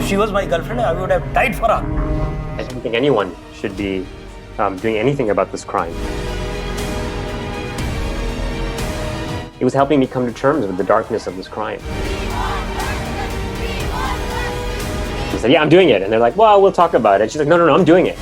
she was my girlfriend, I would have died for her. I don't think anyone should be doing anything about this crime. It was helping me come to terms with the darkness of this crime. He said, yeah, I'm doing it. And they're like, well, we'll talk about it. She's like, no, I'm doing it.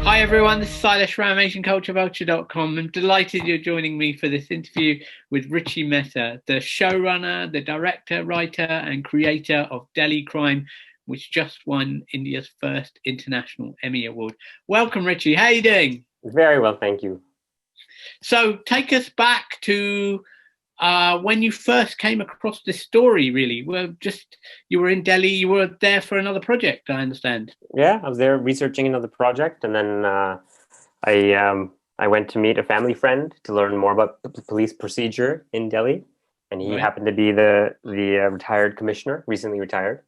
Hi, everyone. This is Silesh from AsianCultureVulture.com. I'm delighted you're joining me for this interview with Richie Mehta, the showrunner, the director, writer, and creator of Delhi Crime, which just won India's first International Emmy Award. Welcome, Richie. How are you doing? Very well, thank you. So take us back to when you first came across this story, really. You were in Delhi, you were there for another project, I understand. Yeah, I was there researching another project, and then I went to meet a family friend to learn more about the police procedure in Delhi, and he happened to be the retired commissioner, recently retired.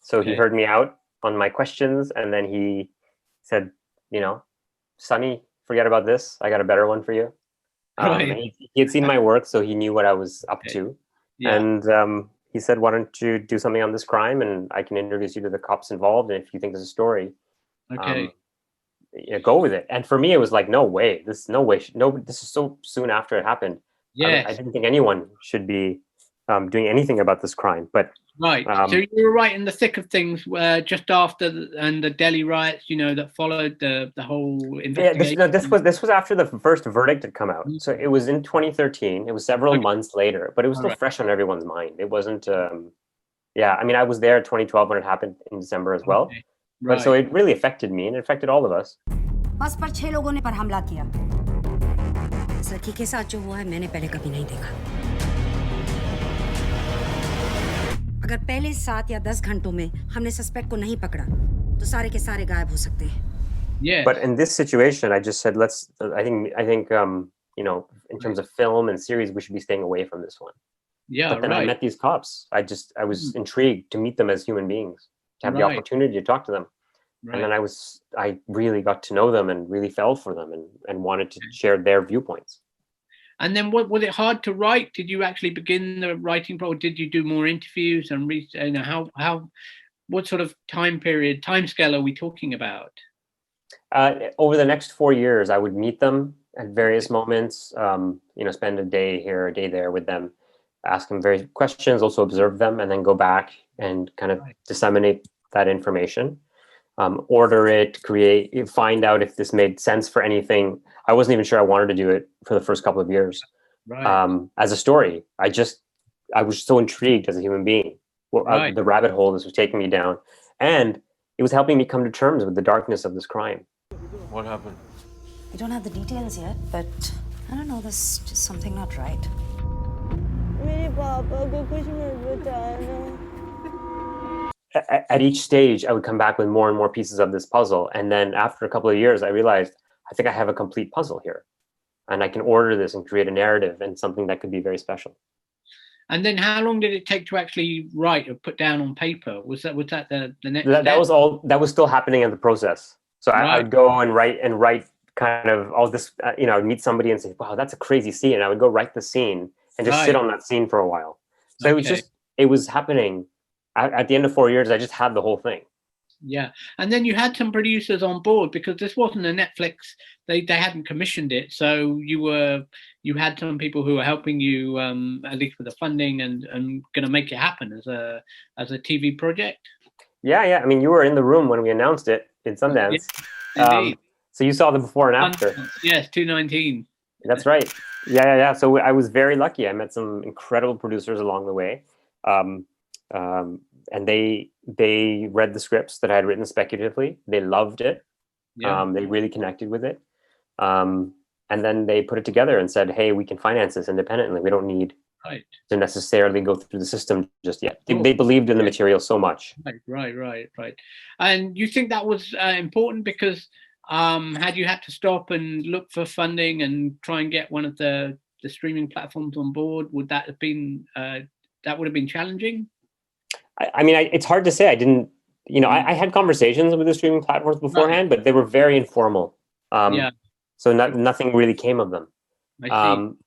So he heard me out on my questions, and then he said, Sonny, forget about this. I got a better one for you. He had seen my work, so he knew what I was up to. Yeah. And he said, why don't you do something on this crime, and I can introduce you to the cops involved, and if you think there's a story, go with it. And for me, it was like, no way. This is so soon after it happened. Yeah, I didn't think anyone should be doing anything about this crime. But so you were right in the thick of things just after the Delhi riots, that followed the whole investigation. Yeah, this was after the first verdict had come out. So it was in 2013. It was several months later, but it was still fresh on everyone's mind. It wasn't. I was there in 2012 when it happened in December as well. But so it really affected me, and it affected all of us. बस पर 6 लोगों ने पर हमला किया। इस लड़की के साथ जो हुआ है मैंने पहले कभी नहीं देखा। अगर पहले 7 या 10 घंटों में हमने सस्पेक्ट को नहीं पकड़ा, तो सारे के सारे गायब हो सकते हैं। Yeah. But in this situation, I just said, I think, in terms of film and series, we should be staying away from this one. Yeah. But then I met these cops. I was intrigued to meet them as human beings, to have the opportunity to talk to them. And then I really got to know them and really fell for them and wanted to share their viewpoints. And then was it hard to write? Did you actually begin the writing process? Did you do more interviews and what sort of time scale are we talking about? Over the next 4 years, I would meet them at various moments, spend a day here, a day there with them, ask them various questions, also observe them, and then go back and kind of disseminate that information. Order it, find out if this made sense for anything. I wasn't even sure I wanted to do it for the first couple of years. As a story, I was so intrigued as a human being. The rabbit hole this was taking me down, and it was helping me come to terms with the darkness of this crime. What happened? We don't have the details yet, but I don't know, there's just something not right. At each stage, I would come back with more and more pieces of this puzzle. And then after a couple of years, I realized, I think I have a complete puzzle here. And I can order this and create a narrative and something that could be very special. And then how long did it take to actually write or put down on paper? Was that the next step? That was still happening in the process. So I would go and write kind of all this, I'd meet somebody and say, wow, that's a crazy scene. And I would go write the scene and just sit on that scene for a while. So it was happening. At the end of 4 years, I just had the whole thing. Yeah. And then you had some producers on board because this wasn't a Netflix. They hadn't commissioned it. So you had some people who were helping you, at least with the funding and going to make it happen as a TV project. Yeah. I mean, you were in the room when we announced it in Sundance. Yeah, so you saw the before and after. Yes, 2019. That's right. Yeah. So I was very lucky. I met some incredible producers along the way. And they read the scripts that I had written speculatively. They loved it. Yeah. They really connected with it. And then they put it together and said, hey, we can finance this independently. We don't need to necessarily go through the system just yet. They believed in the material so much. Right. And you think that was important because had you had to stop and look for funding and try and get one of the streaming platforms on board, would that have been challenging? I mean, it's hard to say. I didn't, I had conversations with the streaming platforms beforehand, but they were very informal. So nothing really came of them.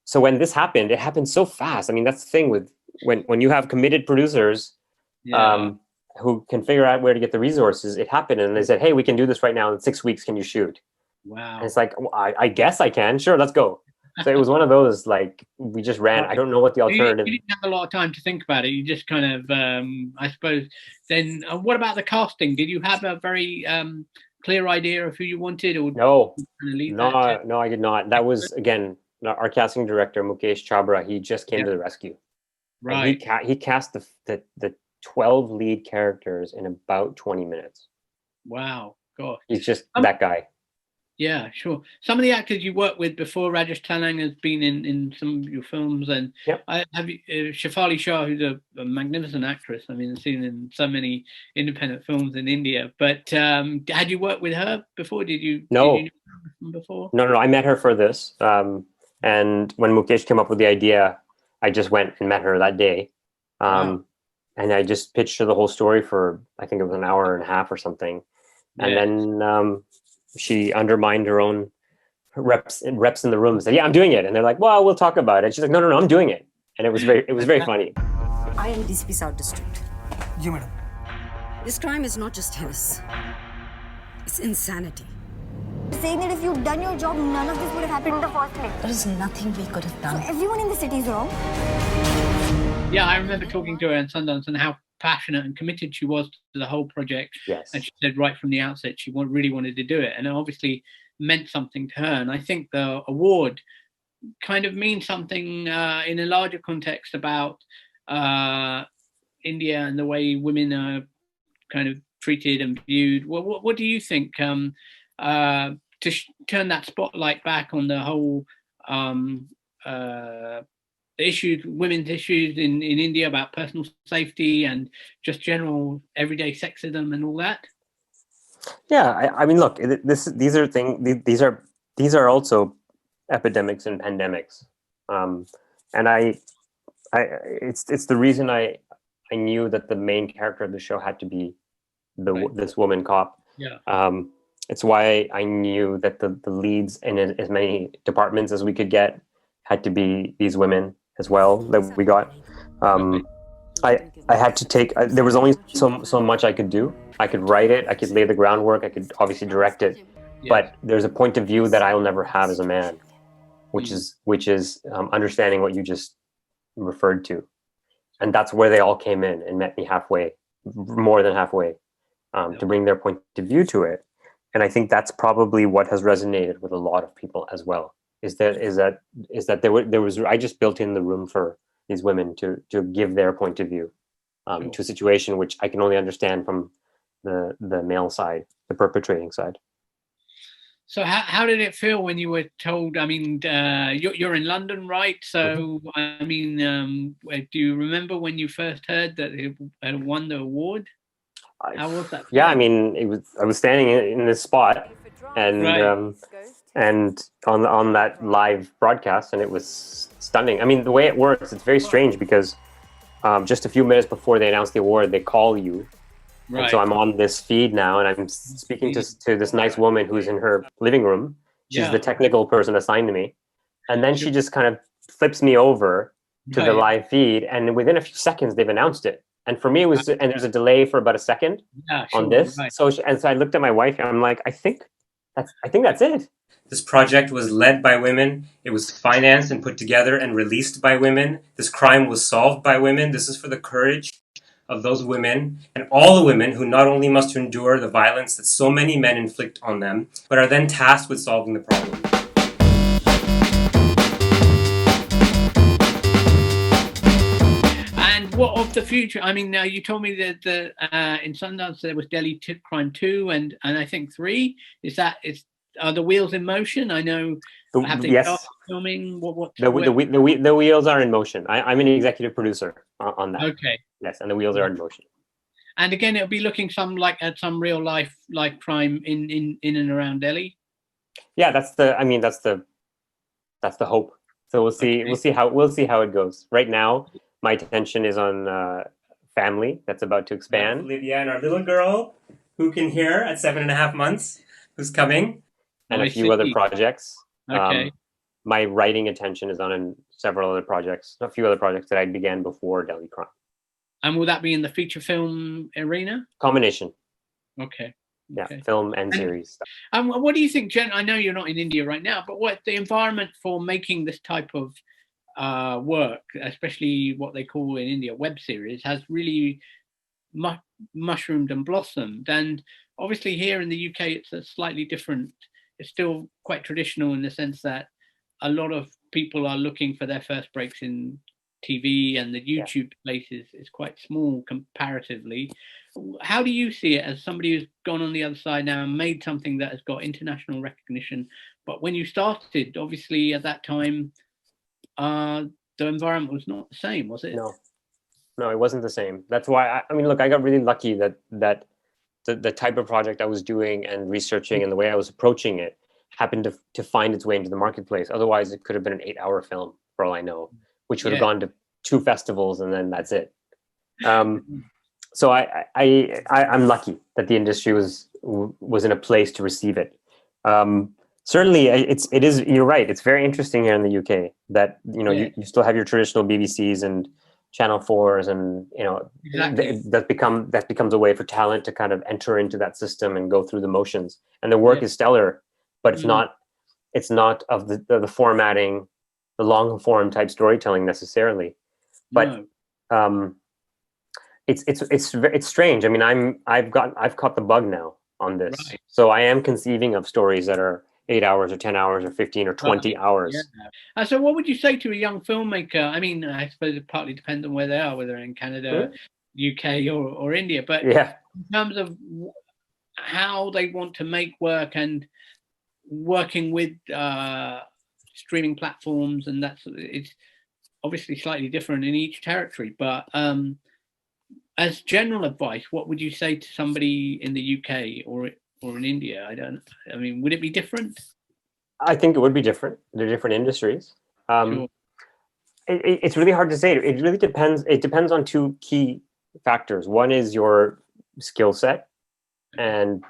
So when this happened, it happened so fast. I mean, that's the thing with when you have committed producers Yeah. who can figure out where to get the resources. It happened, and they said, "Hey, we can do this right now in 6 weeks. Can you shoot?" Wow. And it's like, well, I guess I can. Sure, let's go. So it was one of those, like, we just ran. I don't know what the alternative. You didn't have a lot of time to think about it. You just kind of, I suppose. Then, what about the casting? Did you have a very clear idea of who you wanted, or No, leave no, that to- no, I did not. That was, again, our casting director, Mukesh Chabra. He just came Yeah. to the rescue. Right. And he cast the 12 lead characters in about 20 minutes. Wow. God. He's just that guy. Yeah, sure. Some of the actors you worked with before, Rajesh Tailang has been in some of your films, and Yep. I have Shefali Shah, who's a magnificent actress. I mean, I've seen in so many independent films in India. But had you worked with her before? No. Did you know her before? No. I met her for this. And when Mukesh came up with the idea, I just went and met her that day. Wow. And I just pitched her the whole story for, I think it was an hour and a half or something. And then she undermined her own reps in the room and said, "Yeah, I'm doing it." And they're like, "Well, we'll talk about it." She's like, "No, I'm doing it." And it was very funny. I am DCP South District. Ji madam. This crime is not just heinous. It's insanity. Saying that if you'd done your job, none of this would have happened in the first place. There is nothing we could have So done. everyone in the city is wrong. Yeah, I remember talking to her in Sundance and how passionate and committed she was to the whole project. Yes. And she said right from the outset she really wanted to do it, and it obviously meant something to her. And I think the award kind of means something in a larger context about India and the way women are kind of treated and viewed. What do you think to turn that spotlight back on the whole issues, women's issues in India about personal safety and just general everyday sexism and all that? Yeah, I mean, look, these are also epidemics and pandemics, and it's the reason I knew that the main character of the show had to be this woman cop. Yeah. It's why I knew that the leads in as many departments as we could get had to be these women as well that we got. I had to take. There was only so much I could do. I could write it. I could lay the groundwork. I could obviously direct it. Yes. But there's a point of view that I'll never have as a man, which is understanding what you just referred to, and that's where they all came in and met me halfway, more than halfway, to bring their point of view to it. And I think that's probably what has resonated with a lot of people as well. Is that there was I just built in the room for these women to give their point of view to a situation which I can only understand from the male side, the perpetrating side. So how did it feel when you were told? I mean, you're in London, right? So I mean, do you remember when you first heard that it had won the award? How was that? Yeah, I mean, I was standing in this spot, and Right. And on that live broadcast, and it was stunning. I mean, the way it works, it's very strange because just a few minutes before they announce the award, they call you. Right. And so I'm on this feed now, and I'm speaking to this nice woman who's in her living room. She's the technical person assigned to me. And then she just kind of flips me over to the live feed, and within a few seconds, they've announced it. And for me, it was, and there's a delay for about a second on this. Right. So I looked at my wife, and I'm like, I think that's it. This project was led by women. It was financed and put together and released by women. This crime was solved by women. This is for the courage of those women and all the women who not only must endure the violence that so many men inflict on them, but are then tasked with solving the problem. And what of the future? I mean, you told me that in Sundance there was Delhi Crime 2 and I think 3. Are the wheels in motion? I know. Have they started filming? The wheels are in motion. I'm an executive producer on that. Okay. Yes, and the wheels are in motion. And again, it'll be looking at some real life crime in and around Delhi. Yeah, that's the hope. So we'll see. Okay. We'll see how it goes. Right now, my attention is on family that's about to expand. Olivia and our little girl, who can hear at 7.5 months, who's coming. And a few other projects. Okay. My writing attention is on several other projects, a few other projects that I began before Delhi Crime. And will that be in the feature film arena? Combination. Okay. Yeah, Okay. film and series. And what do you think, Jen? I know you're not in India right now, but what the environment for making this type of work, especially what they call in India web series, has really mushroomed and blossomed. And obviously here in the UK, it's a slightly different. It's still quite traditional in the sense that a lot of people are looking for their first breaks in TV, and the YouTube place is quite small comparatively. How do you see it as somebody who's gone on the other side now and made something that has got international recognition? But when you started, obviously at that time, the environment was not the same, was it? No, it wasn't the same. That's why I mean, look, I got really lucky that the type of project I was doing and researching and the way I was approaching it happened to find its way into the marketplace. Otherwise, it could have been an 8-hour film for all I know, which would have gone to 2 festivals and then that's it. So I'm lucky that the industry was in a place to receive it. Certainly, it is. You're right. It's very interesting here in the UK that you still have your traditional BBCs and Channel 4s, and that becomes a way for talent to kind of enter into that system and go through the motions. And the work is stellar, but it's not of the formatting, the long form type storytelling necessarily. But it's strange. I mean, I've caught the bug now on this. Right. So I am conceiving of stories that are 8 hours or 10 hours or 15 or 20 hours. Yeah. So what would you say to a young filmmaker? I mean, I suppose it partly depends on where they are, whether in Canada, UK or India, but in terms of how they want to make work and working with streaming platforms, and it's obviously slightly different in each territory, but as general advice, what would you say to somebody in the UK or in India? I mean, would it be different? I think it would be different. They're different industries. Sure. It's really hard to say. It really depends. It depends on 2 key factors. One is your skill set and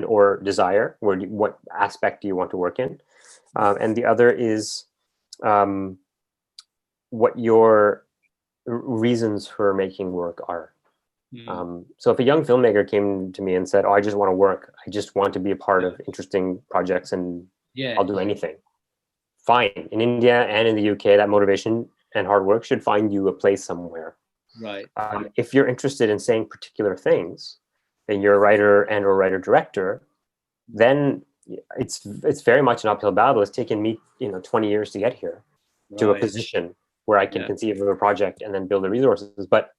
or desire. What aspect do you want to work in? And the other is what your reasons for making work are. So if a young filmmaker came to me and said, "Oh, I just want to work. I just want to be a part of interesting projects, and I'll do anything." Fine. In India and in the UK, that motivation and hard work should find you a place somewhere. Right. If you're interested in saying particular things, and you're a writer and or writer director, then it's very much an uphill battle. It's taken me 20 years to get here to a position where I can conceive of a project and then build the resources. But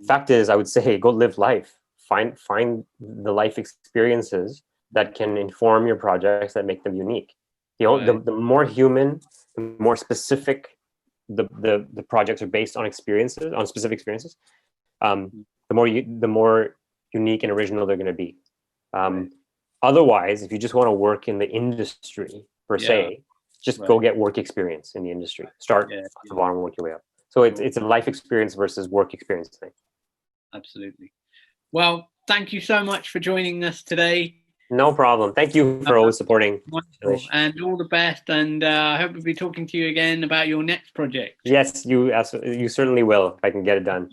fact is, I would say, go live life. Find the life experiences that can inform your projects, that make them unique. The more human, the more specific the projects are based on experiences, on specific experiences. The more unique and original they're going to be. Otherwise, if you just want to work in the industry per se, just go get work experience in the industry. Start at the bottom and work your way up. So it's a life experience versus work experience thing. Absolutely. Well, thank you so much for joining us today. No problem. Thank you for always supporting. Wonderful. And all the best. And I hope we'll be talking to you again about your next project. Yes, you certainly will, if I can get it done.